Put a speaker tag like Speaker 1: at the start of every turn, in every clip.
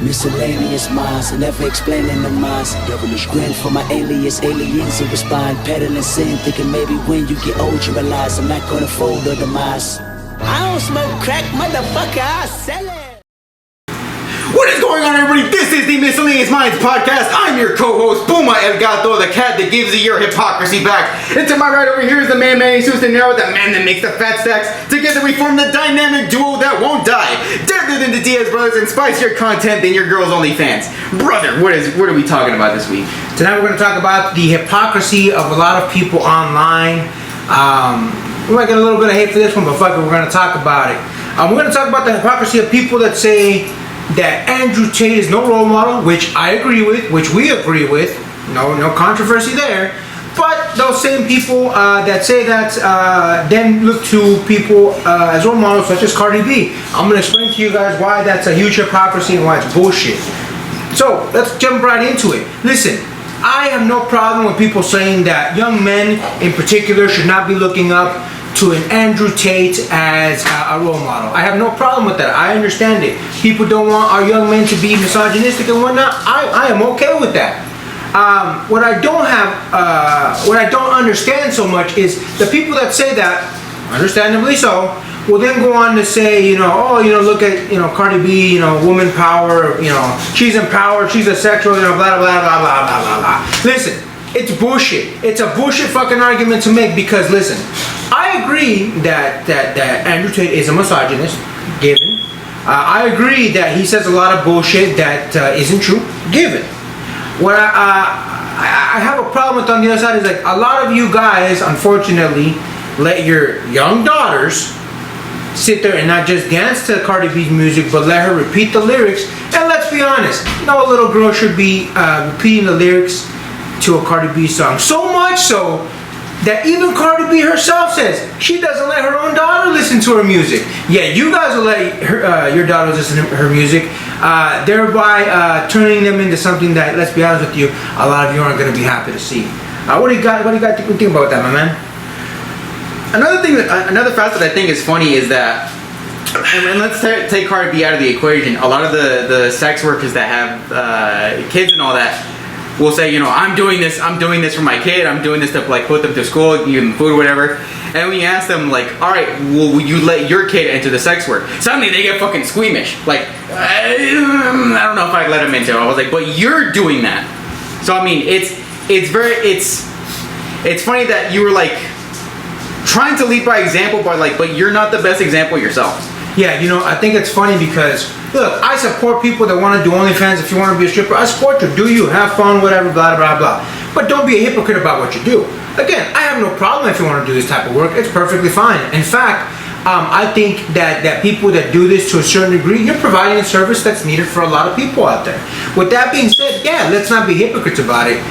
Speaker 1: Miscellaneous minds, never explaining the minds. Devilish grin for my alias, aliens who respond. Peddling sin, thinking maybe when you get old you realize I'm not gonna fold or demise. I don't smoke crack, motherfucker, I sell it.
Speaker 2: What is going on, everybody? This is the Miscellaneous Minds Podcast. I'm your co-host, Puma El Gato, the cat that gives you your hypocrisy back. And to my right over here is the man Manny Sustanero, the man that makes the fat stacks. Together we form the dynamic duo that won't die. Deadlier than the Diaz brothers and spicier content than your girl's OnlyFans. Brother, what are we talking about this week?
Speaker 3: Tonight we're going to talk about the hypocrisy of a lot of people online. We might get a little bit of hate for this one, but fuck it, we're going to talk about it. We're going to talk about the hypocrisy of people that say that Andrew Tate is no role model, which I agree with, which we agree with. No controversy there. But those same people that say that then look to people as role models such as Cardi B. I'm going to explain to you guys why that's a huge hypocrisy and why it's bullshit. So let's jump right into it. Listen, I have no problem with people saying that young men in particular should not be looking up to an Andrew Tate as a role model. I have no problem with that. I understand it. People don't want our young men to be misogynistic and whatnot. I am okay with that. What I don't understand so much is the people that say that, understandably so, will then go on to say, look at, Cardi B, woman power, she's empowered, she's a sexual, blah, blah, blah, blah, blah, blah, blah. Listen, it's bullshit. It's a bullshit fucking argument to make because, listen, I agree that Andrew Tate is a misogynist, given. I agree that he says a lot of bullshit that isn't true, given. What I have a problem with on the other side is like a lot of you guys, unfortunately, let your young daughters sit there and not just dance to Cardi B's music, but let her repeat the lyrics. And let's be honest, no little girl should be repeating the lyrics to a Cardi B song. So much so that even Cardi B herself says she doesn't let her own daughter listen to her music. Yeah, you guys will let your daughters listen to her music, thereby turning them into something that, let's be honest with you, a lot of you aren't going to be happy to see. What do you got to think about that, my man?
Speaker 2: Another facet I think is funny is that, and let's take Cardi B out of the equation. A lot of the sex workers that have kids and all that will say, I'm doing this for my kid. I'm doing this to put them to school, give them food or whatever. And when you ask them all right, well, will you let your kid into the sex work? Suddenly they get fucking squeamish. I don't know if I'd let them into it. I was like, but you're doing that. So I mean, it's funny that you were trying to lead by example, but you're not the best example yourself.
Speaker 3: Yeah, I think it's funny because, look, I support people that want to do OnlyFans. If you want to be a stripper, I support you. Do you? Have fun, whatever, blah, blah, blah. But don't be a hypocrite about what you do. Again, I have no problem if you want to do this type of work. It's perfectly fine. In fact, I think that people that do this to a certain degree, you're providing a service that's needed for a lot of people out there. With that being said, yeah, let's not be hypocrites about it.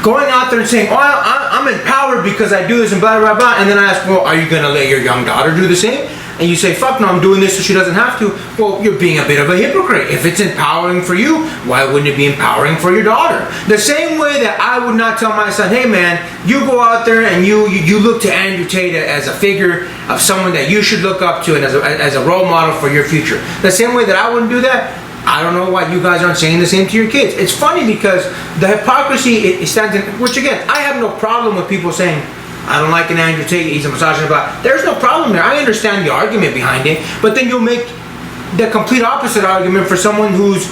Speaker 3: Going out there and saying, I'm empowered because I do this and blah, blah, blah, and then I ask, well, are you going to let your young daughter do the same? And you say, fuck no, I'm doing this so she doesn't have to. Well, you're being a bit of a hypocrite. If it's empowering for you, why wouldn't it be empowering for your daughter? The same way that I would not tell my son, hey man, you go out there and you look to Andrew Tate as a figure of someone that you should look up to and as a role model for your future. The same way that I wouldn't do that, I don't know why you guys aren't saying the same to your kids. It's funny because the hypocrisy it stands in, which again, I have no problem with people saying, I don't like an Andrew Tate, he's a misogynist, but there's no problem there. I understand the argument behind it, but then you'll make the complete opposite argument for someone who's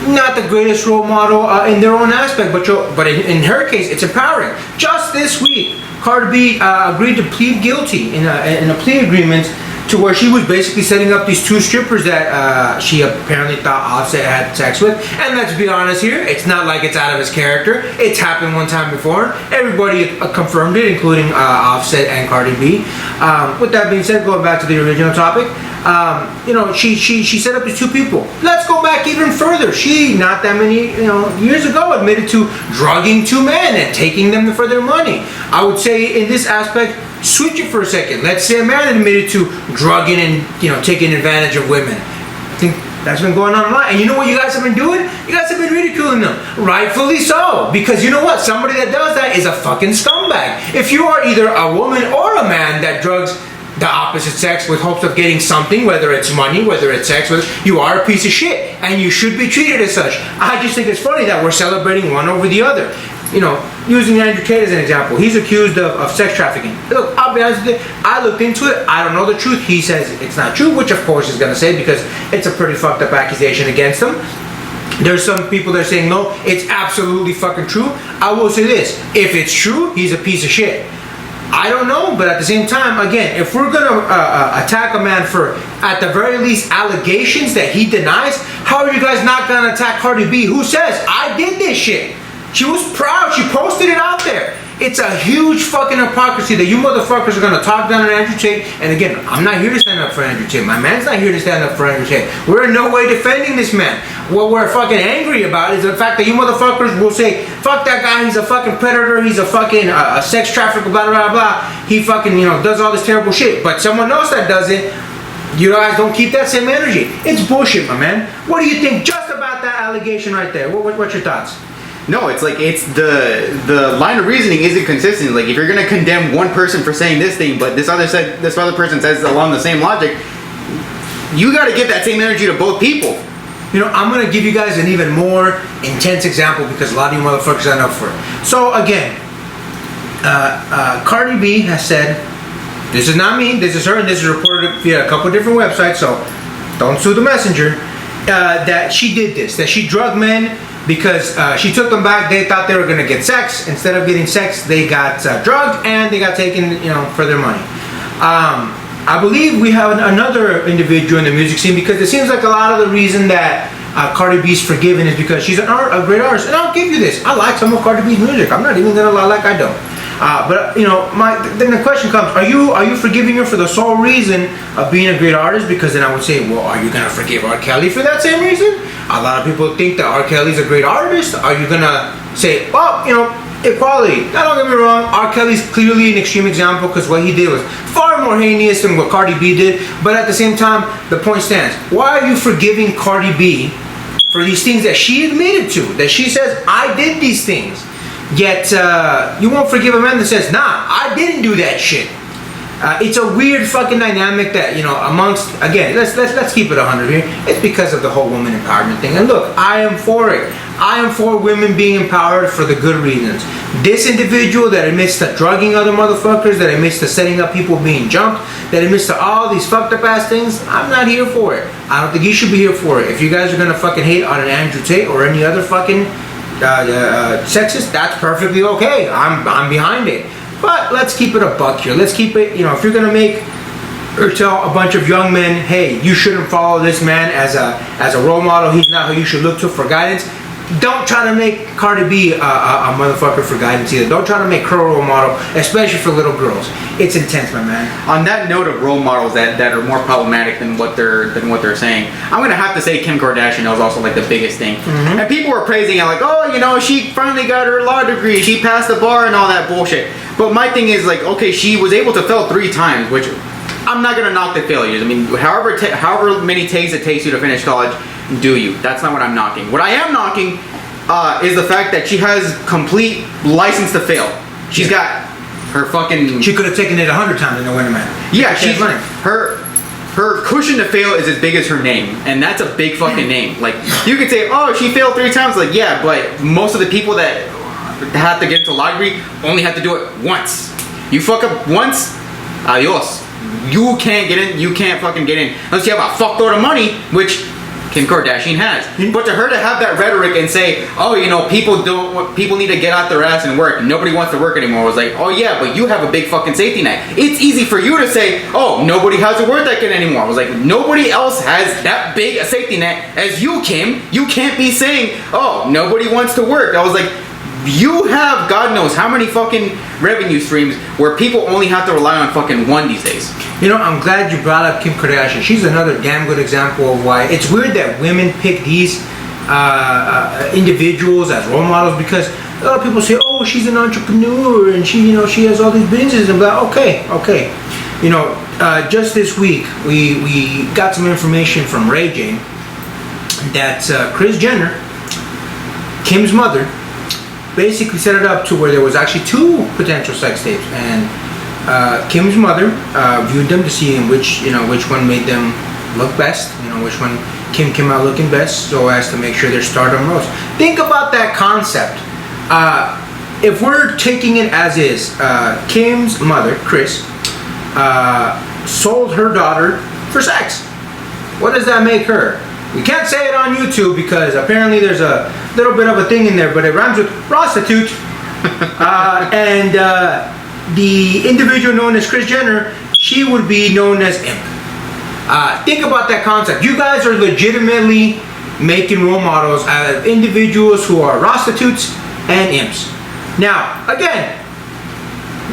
Speaker 3: not the greatest role model in their own aspect, but in her case, it's empowering. Just this week, Cardi B agreed to plead guilty in a plea agreement to where she was basically setting up these two strippers that she apparently thought Offset had sex with. And let's be honest here, it's not like it's out of his character. It's happened one time before. Everybody confirmed it, including Offset and Cardi B. With that being said, going back to the original topic, she set up these two people. Let's go back even further. She, not that many years ago, admitted to drugging two men and taking them for their money. I would say in this aspect, switch it for a second. Let's say a man admitted to drugging and taking advantage of women. I think that's been going on a lot. And you know what you guys have been doing? You guys have been ridiculing them. Rightfully so. Because you know what? Somebody that does that is a fucking scumbag. If you are either a woman or a man that drugs the opposite sex with hopes of getting something, whether it's money, whether it's sex, you are a piece of shit, and you should be treated as such. I just think it's funny that we're celebrating one over the other. You know, using Andrew Tate as an example, he's accused of sex trafficking. Look, I'll be honest with you, I looked into it, I don't know the truth. He says it's not true, which of course he's going to say because it's a pretty fucked up accusation against him. There's some people that are saying, no, it's absolutely fucking true. I will say this, if it's true, he's a piece of shit. I don't know, but at the same time, again, if we're gonna attack a man for, at the very least, allegations that he denies, how are you guys not gonna attack Cardi B, who says, I did this shit? She was proud, she posted it out there. It's a huge fucking hypocrisy that you motherfuckers are gonna talk down on Andrew Tate. And again, I'm not here to stand up for Andrew Tate. My man's not here to stand up for Andrew Tate. We're in no way defending this man. What we're fucking angry about is the fact that you motherfuckers will say, fuck that guy, he's a fucking predator, he's a fucking a sex trafficker, blah, blah, blah. He fucking, you know, does all this terrible shit. But someone else that does it, you guys don't keep that same energy. It's bullshit, my man. What do you think just about that allegation right there? What's your thoughts?
Speaker 2: No, it's like, it's the line of reasoning isn't consistent. Like, if you're gonna condemn one person for saying this thing, but this other person says along the same logic, you got to give that same energy to both people.
Speaker 3: You know, I'm gonna give you guys an even more intense example because a lot of you motherfuckers aren't up for it. So again, Cardi B has said, this is not me, this is her, and this is reported via a couple different websites, so don't sue the messenger, that she did this, that she drugged men because she took them back. They thought they were gonna get sex. Instead of getting sex, they got drugged and they got taken, you know, for their money. I believe we have another individual in the music scene because it seems like a lot of the reason that Cardi B's forgiven is because she's a great artist. And I'll give you this, I like some of Cardi B's music. I'm not even gonna lie like I don't. But you know, then the question comes: Are you forgiving her for the sole reason of being a great artist? Because then I would say, well, are you gonna forgive R. Kelly for that same reason? A lot of people think that R. Kelly's a great artist. Are you gonna say, well, you know, equality? Now, don't get me wrong, R. Kelly's clearly an extreme example because what he did was far more heinous than what Cardi B did. But at the same time, the point stands: why are you forgiving Cardi B for these things that she admitted to? That she says, I did these things. Yet you won't forgive a man that says, nah, I didn't do that shit. It's a weird fucking dynamic that, you know, amongst, again, let's keep it 100 here. It's because of the whole woman empowerment thing. And look, I am for it. I am for women being empowered for the good reasons. This individual that admits to drugging other motherfuckers, that admits to setting up people being jumped, that admits to all these fucked up ass things, I'm not here for it. I don't think you should be here for it. If you guys are gonna fucking hate on an Andrew Tate or any other fucking sexist, that's perfectly okay. I'm behind it. But let's keep it a buck here. Let's keep it, you know, if you're gonna make or tell a bunch of young men, hey, you shouldn't follow this man as a role model, he's not who you should look to for guidance, don't try to make Cardi B a motherfucker for guidance either. Don't try to make her a role model, especially for little girls. It's intense, my man.
Speaker 2: On that note of role models that are more problematic than what they're saying, I'm gonna have to say Kim Kardashian was also like the biggest thing. Mm-hmm. And people were praising it like, oh, you know, she finally got her law degree, she passed the bar and all that bullshit. But my thing is like, okay, she was able to fail 3 times, which I'm not gonna knock the failures. I mean, however many takes it takes you to finish college, do you? That's not what I'm knocking. What I am knocking is the fact that she has complete license to fail. She's got her fucking.
Speaker 3: She could have taken it 100 times and no win, man.
Speaker 2: Yeah, she's running. Her cushion to fail is as big as her name, and that's a big fucking name. Like, you could say, oh, she failed 3 times. Like, yeah, but most of the people that have to get into law degree only have to do it once. You fuck up once, adios. You can't get in. You can't fucking get in unless you have a fuckload of money, which Kim Kardashian has. But to her to have that rhetoric and say, oh, you know, people need to get out their ass and work, nobody wants to work anymore, was like, oh yeah, but you have a big fucking safety net. It's easy for you to say, oh, nobody has a work ethic anymore. I was like, nobody else has that big a safety net as you, Kim. You can't be saying, oh, nobody wants to work. I was like, you have God knows how many fucking revenue streams where people only have to rely on fucking one these days.
Speaker 3: You know, I'm glad you brought up Kim Kardashian. She's another damn good example of why it's weird that women pick these individuals as role models, because a lot of people say, oh, she's an entrepreneur and she, you know, she has all these businesses and blah. Okay. You know, just this week we got some information from Ray J that Kris Jenner, Kim's mother, basically set it up to where there was actually 2 potential sex tapes, and Kim's mother viewed them to see which one made them look best. Which one Kim came out looking best, so as to make sure their stardom rose. Think about that concept. If we're taking it as is, Kim's mother, Chris, sold her daughter for sex. What does that make her? We can't say it on YouTube because apparently there's a little bit of a thing in there, but it rhymes with prostitute. And the individual known as Kris Jenner, she would be known as imp. Think about that concept. You guys are legitimately making role models out of individuals who are prostitutes and imps. Now, again,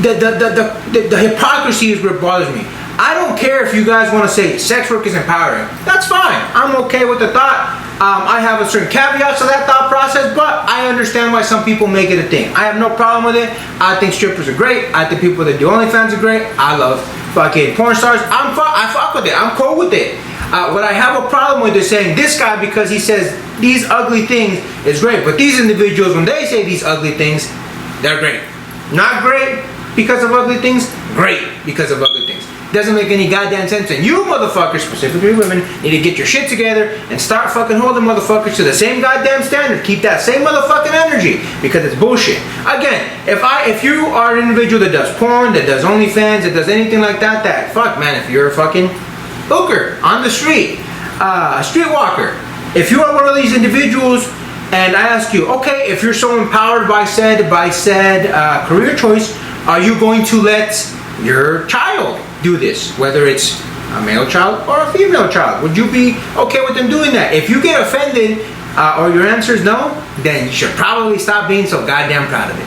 Speaker 3: the hypocrisy is what bothers me. I don't care if you guys want to say sex work is empowering. That's fine. I'm okay with the thought. I have a certain caveats to that thought process, but I understand why some people make it a thing. I have no problem with it. I think strippers are great. I think people that do OnlyFans are great. I love fucking porn stars. I fuck with it. I'm cool with it. What I have a problem with is saying this guy because he says these ugly things is great, but these individuals, when they say these ugly things, they're great. Not great because of ugly things, great because of ugly things. Doesn't make any goddamn sense. And you motherfuckers, specifically women, need to get your shit together and start fucking holding motherfuckers to the same goddamn standard. Keep that same motherfucking energy because it's bullshit. Again, if you are an individual that does porn, that does OnlyFans, that does anything like that, fuck man, if you're a fucking hooker on the street, a streetwalker, if you are one of these individuals and I ask you, okay, if you're so empowered by said career choice, are you going to let your child do this, whether it's a male child or a female child? Would you be okay with them doing that? If you get offended or your answer is no, then you should probably stop being so goddamn proud of it.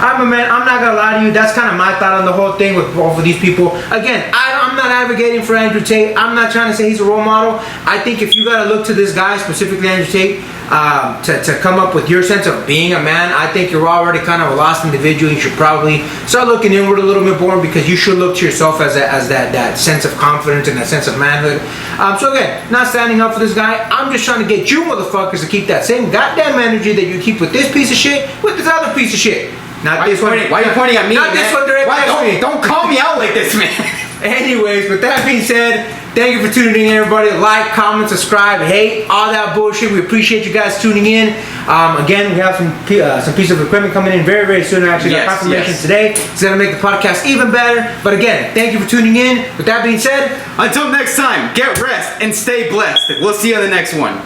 Speaker 3: I'm not gonna lie to you, that's kind of my thought on the whole thing with both of these people. Again, I'm not advocating for Andrew Tate. I'm not trying to say he's a role model. I think if you gotta look to this guy, specifically Andrew Tate, to come up with your sense of being a man, I think you're already kind of a lost individual. You should probably start looking inward a little bit more because you should look to yourself as that sense of confidence and that sense of manhood. So again, not standing up for this guy. I'm just trying to get you motherfuckers to keep that same goddamn energy that you keep with this piece of shit, with this other piece of shit. Not this one.
Speaker 2: Why are you pointing at me?
Speaker 3: Not this one directly at me.
Speaker 2: Don't call me out like this, man.
Speaker 3: Anyways, with that being said, thank you for tuning in, everybody. Like, comment, subscribe, hate, all that bullshit. We appreciate you guys tuning in. Again, we have some piece of equipment coming in very, very soon. I actually got confirmation today. It's gonna make the podcast even better. But again, thank you for tuning in. With that being said,
Speaker 2: until next time, get rest and stay blessed. We'll see you on the next one.